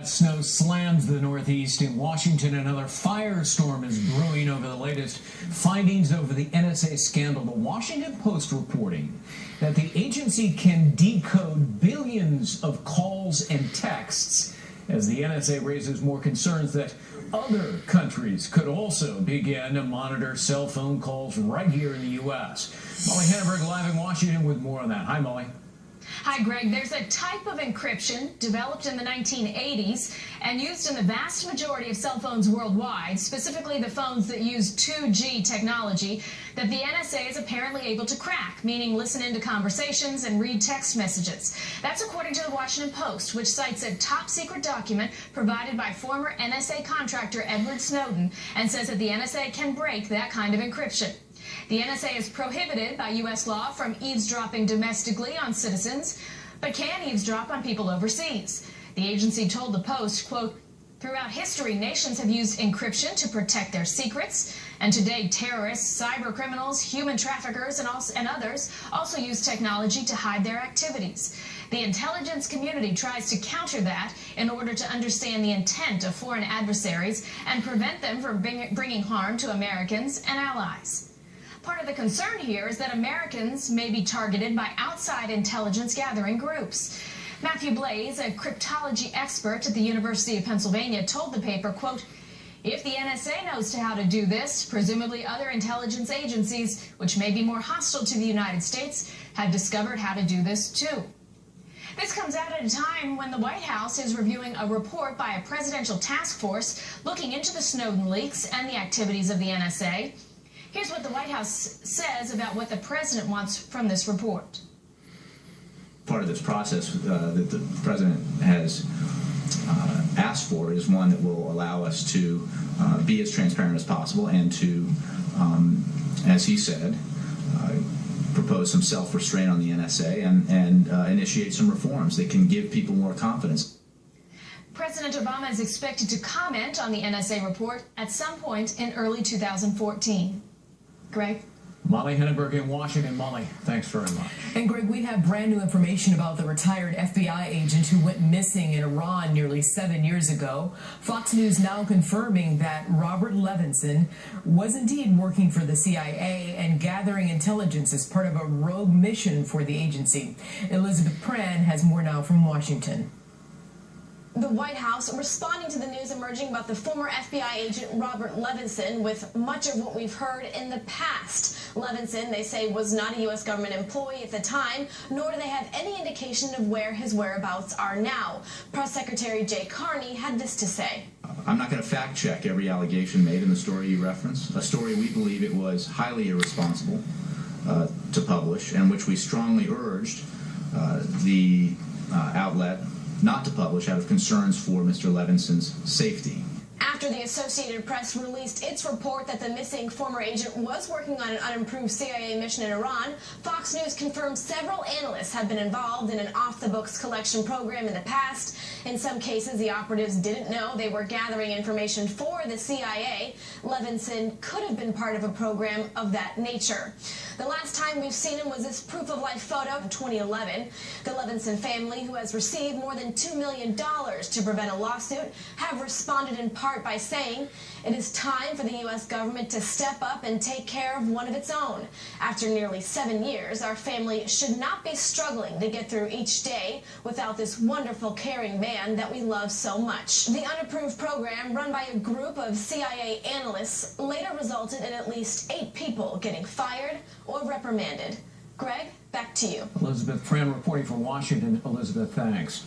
Snow slams the Northeast. In Washington, another firestorm is brewing over the latest findings over the NSA scandal. The Washington Post reporting that the agency can decode billions of calls and texts as the NSA raises more concerns that other countries could also begin to monitor cell phone calls right here in the U.S. Molly Henneberg live in Washington with more on that. Hi, Molly. Hi, Greg. There's a type of encryption developed in the 1980s and used in the vast majority of cell phones worldwide, specifically the phones that use 2G technology, that the NSA is apparently able to crack, meaning listen into conversations and read text messages. That's according to the Washington Post, which cites a top-secret document provided by former NSA contractor Edward Snowden and says that the NSA can break that kind of encryption. The NSA is prohibited by U.S. law from eavesdropping domestically on citizens, but can eavesdrop on people overseas. The agency told the Post, quote, "Throughout history, nations have used encryption to protect their secrets, and today terrorists, cyber criminals, human traffickers, and others also use technology to hide their activities. The intelligence community tries to counter that in order to understand the intent of foreign adversaries and prevent them from bringing harm to Americans and allies." Part of the concern here is that Americans may be targeted by outside intelligence gathering groups. Matthew Blaze, a cryptology expert at the University of Pennsylvania, told the paper, quote, "If the NSA knows how to do this, presumably other intelligence agencies, which may be more hostile to the United States, have discovered how to do this too." This comes out at a time when the White House is reviewing a report by a presidential task force looking into the Snowden leaks and the activities of the NSA. Here's what the White House says about what the president wants from this report. Part of this process that the president has asked for is one that will allow us to be as transparent as possible and to, as he said, propose some self-restraint on the NSA and initiate some reforms that can give people more confidence. President Obama is expected to comment on the NSA report at some point in early 2014. Greg? Molly Henneberg in Washington. Molly, thanks very much. And Greg, we have brand new information about the retired FBI agent who went missing in Iran nearly 7 years ago. Fox News now confirming that Robert Levinson was indeed working for the CIA and gathering intelligence as part of a rogue mission for the agency. Elizabeth Pran has more now from Washington. The White House responding to the news emerging about the former FBI agent Robert Levinson with much of what we've heard in the past. Levinson, they say, was not a U.S. government employee at the time, nor do they have any indication of where his whereabouts are now. Press Secretary Jay Carney had this to say. I'm not going to fact-check every allegation made in the story you referenced, a story we believe it was highly irresponsible to publish, and which we strongly urged the outlet not to publish out of concerns for Mr. Levinson's safety. After the Associated Press released its report that the missing former agent was working on an unimproved CIA mission in Iran, Fox News confirmed several analysts have been involved in an off-the-books collection program in the past. In some cases, the operatives didn't know they were gathering information for the CIA. Levinson could have been part of a program of that nature. The last time we've seen him was this proof-of-life photo in 2011. The Levinson family, who has received more than $2 million to prevent a lawsuit, have responded in part by saying it is time for the U.S. government to step up and take care of one of its own. After nearly 7 years, our family should not be struggling to get through each day without this wonderful, caring man that we love so much. The unapproved program, run by a group of CIA analysts, later resulted in at least 8 people getting fired or reprimanded. Greg, back to you. Elizabeth Pran reporting from Washington. Elizabeth, thanks.